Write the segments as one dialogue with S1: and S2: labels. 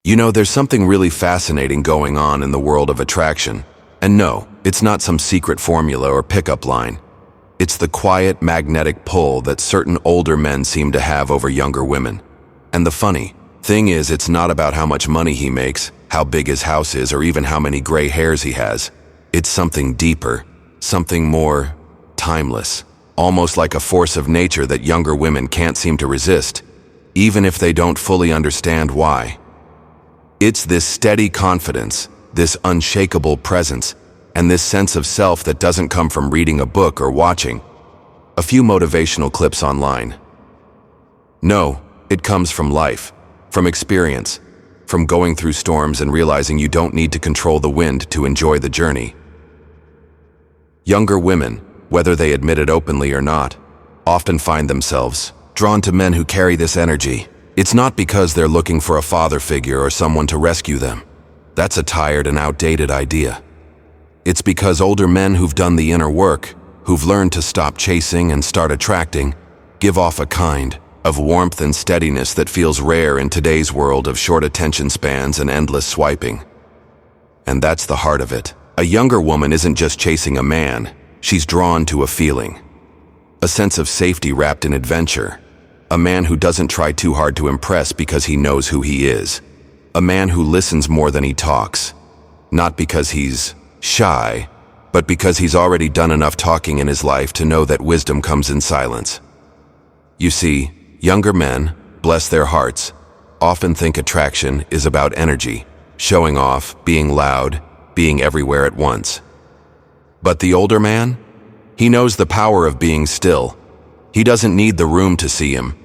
S1: You know, there's something really fascinating going on in the world of attraction. And no, it's not some secret formula or pickup line. It's the quiet, magnetic pull that certain older men seem to have over younger women. And the funny thing is, it's not about how much money he makes, how big his house is, or even how many gray hairs he has. It's something deeper, something more timeless, almost like a force of nature that younger women can't seem to resist, even if they don't fully understand why. It's this steady confidence, this unshakable presence, and this sense of self that doesn't come from reading a book or watching a few motivational clips online. No, it comes from life, from experience, from going through storms and realizing you don't need to control the wind to enjoy the journey. Younger women, whether they admit it openly or not, often find themselves drawn to men who carry this energy. It's not because they're looking for a father figure or someone to rescue them. That's a tired and outdated idea. It's because older men who've done the inner work, who've learned to stop chasing and start attracting, give off a kind of warmth and steadiness that feels rare in today's world of short attention spans and endless swiping. And that's the heart of it. A younger woman isn't just chasing a man, she's drawn to a feeling. A sense of safety wrapped in adventure. A man who doesn't try too hard to impress because he knows who he is. A man who listens more than he talks. Not because he's shy, but because he's already done enough talking in his life to know that wisdom comes in silence. You see, younger men, bless their hearts, often think attraction is about energy, showing off, being loud, being everywhere at once. But the older man? He knows the power of being still. He doesn't need the room to see him.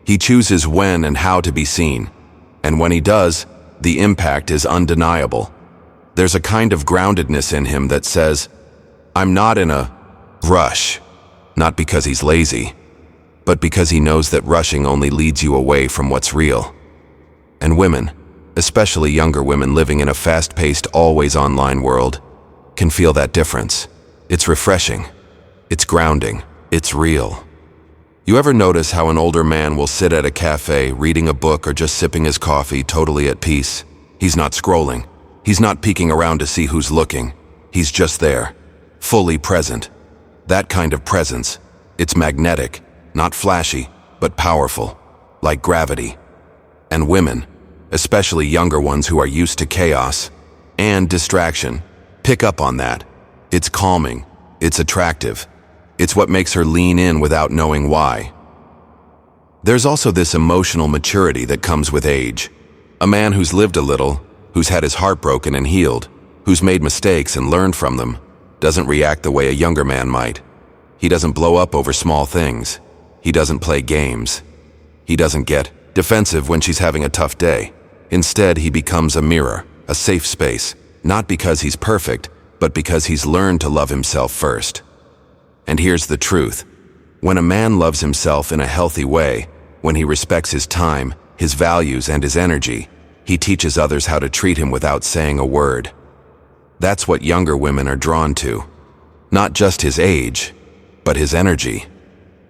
S1: He chooses when and how to be seen. And when he does, the impact is undeniable. There's a kind of groundedness in him that says, I'm not in a rush, not because he's lazy, but because he knows that rushing only leads you away from what's real. And women, especially younger women living in a fast-paced, always online world, can feel that difference. It's refreshing. It's grounding. It's real. You ever notice how an older man will sit at a cafe, reading a book or just sipping his coffee, totally at peace? He's not scrolling. He's not peeking around to see who's looking. He's just there, fully present. That kind of presence, it's magnetic, not flashy, but powerful, like gravity. And women, especially younger ones who are used to chaos and distraction, pick up on that. It's calming. It's attractive. It's what makes her lean in without knowing why. There's also this emotional maturity that comes with age. A man who's lived a little, who's had his heart broken and healed, who's made mistakes and learned from them, doesn't react the way a younger man might. He doesn't blow up over small things. He doesn't play games. He doesn't get defensive when she's having a tough day. Instead, he becomes a mirror, a safe space, not because he's perfect, but because he's learned to love himself first. And here's the truth. When a man loves himself in a healthy way, when he respects his time, his values, and his energy, he teaches others how to treat him without saying a word. That's what younger women are drawn to. Not just his age, but his energy,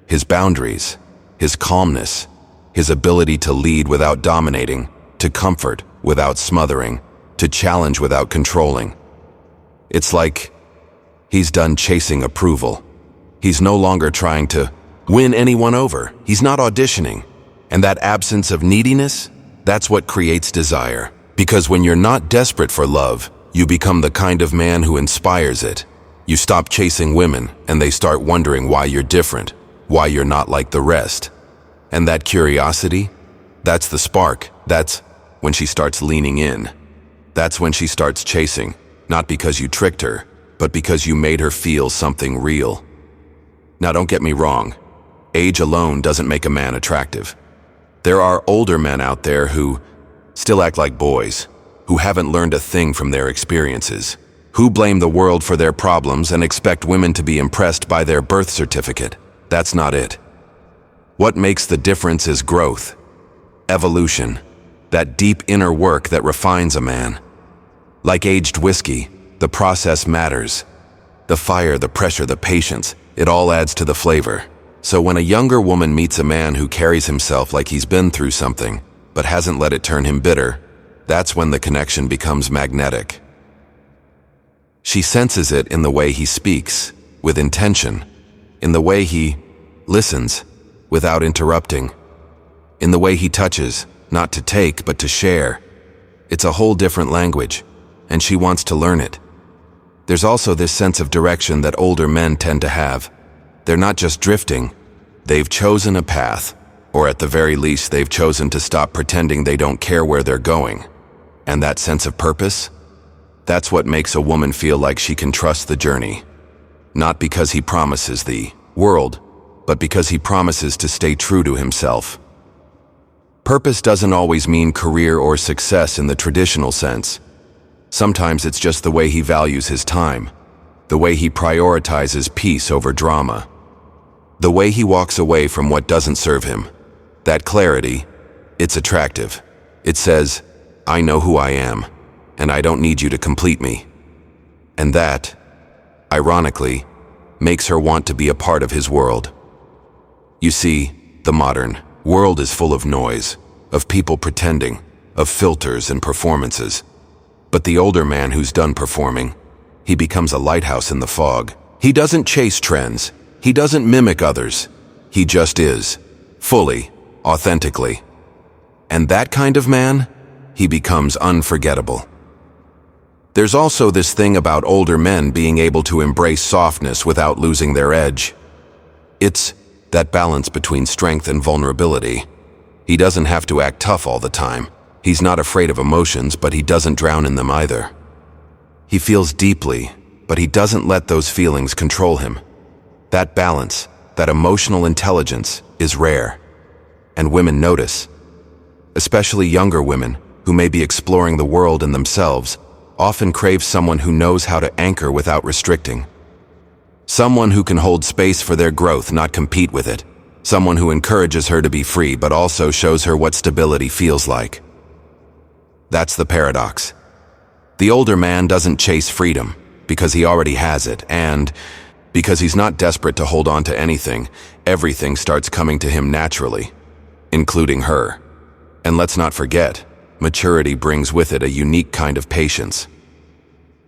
S1: his boundaries, his calmness, his ability to lead without dominating, to comfort without smothering, to challenge without controlling. It's like he's done chasing approval. He's no longer trying to win anyone over. He's not auditioning. And that absence of neediness, that's what creates desire. Because when you're not desperate for love, you become the kind of man who inspires it. You stop chasing women, and they start wondering why you're different, why you're not like the rest. And that curiosity, that's the spark. That's when she starts leaning in. That's when she starts chasing, not because you tricked her, but because you made her feel something real. Now, don't get me wrong. Age alone doesn't make a man attractive. There are older men out there who still act like boys, who haven't learned a thing from their experiences, who blame the world for their problems and expect women to be impressed by their birth certificate. That's not it. What makes the difference is growth, evolution, that deep inner work that refines a man. Like aged whiskey, the process matters. The fire, the pressure, the patience, it all adds to the flavor. So when a younger woman meets a man who carries himself like he's been through something, but hasn't let it turn him bitter, That's when the connection becomes magnetic. She senses it in the way he speaks, with intention, in the way he listens, without interrupting, in the way he touches, not to take, but to share. It's a whole different language, and she wants to learn it. There's also this sense of direction that older men tend to have. They're not just drifting, they've chosen a path, or at the very least they've chosen to stop pretending they don't care where they're going. And that sense of purpose? That's what makes a woman feel like she can trust the journey. Not because he promises the world, but because he promises to stay true to himself. Purpose doesn't always mean career or success in the traditional sense. Sometimes it's just the way he values his time, the way he prioritizes peace over drama, the way he walks away from what doesn't serve him. That clarity, it's attractive. It says, I know who I am, and I don't need you to complete me. And that, ironically, makes her want to be a part of his world. You see, the modern world is full of noise, of people pretending, of filters and performances. But the older man who's done performing, he becomes a lighthouse in the fog. He doesn't chase trends. He doesn't mimic others. He just is, fully, authentically. And that kind of man, he becomes unforgettable. There's also this thing about older men being able to embrace softness without losing their edge. It's that balance between strength and vulnerability. He doesn't have to act tough all the time. He's not afraid of emotions, but he doesn't drown in them either. He feels deeply, but he doesn't let those feelings control him. That balance, that emotional intelligence, is rare. And women notice. Especially younger women, who may be exploring the world and themselves, often crave someone who knows how to anchor without restricting. Someone who can hold space for their growth, not compete with it. Someone who encourages her to be free, but also shows her what stability feels like. That's the paradox. The older man doesn't chase freedom, because he already has it, and because he's not desperate to hold on to anything, everything starts coming to him naturally, including her. And let's not forget, maturity brings with it a unique kind of patience.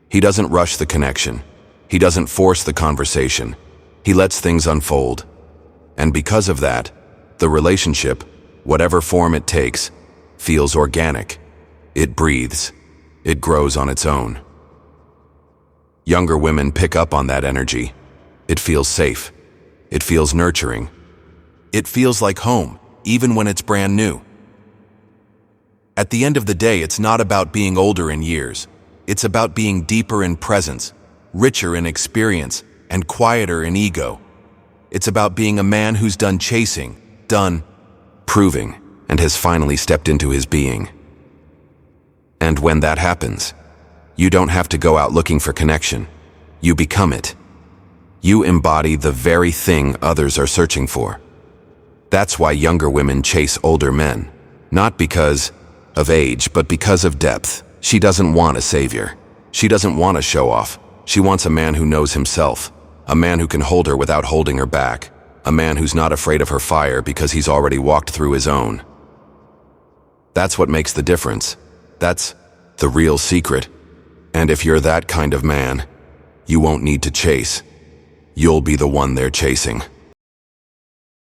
S1: He doesn't rush the connection. He doesn't force the conversation. He lets things unfold. And because of that, the relationship, whatever form it takes, feels organic. It breathes. It grows on its own. Younger women pick up on that energy. It feels safe. It feels nurturing. It feels like home, even when it's brand new. At the end of the day, it's not about being older in years. It's about being deeper in presence, richer in experience, and quieter in ego. It's about being a man who's done chasing, done proving, and has finally stepped into his being. And when that happens, you don't have to go out looking for connection. You become it. You embody the very thing others are searching for. That's why younger women chase older men, not because of age, but because of depth. She doesn't want a savior. She doesn't want a show-off. She wants a man who knows himself, a man who can hold her without holding her back, a man who's not afraid of her fire because he's already walked through his own. That's what makes the difference. That's the real secret. And if you're that kind of man, you won't need to chase. You'll be the one they're chasing.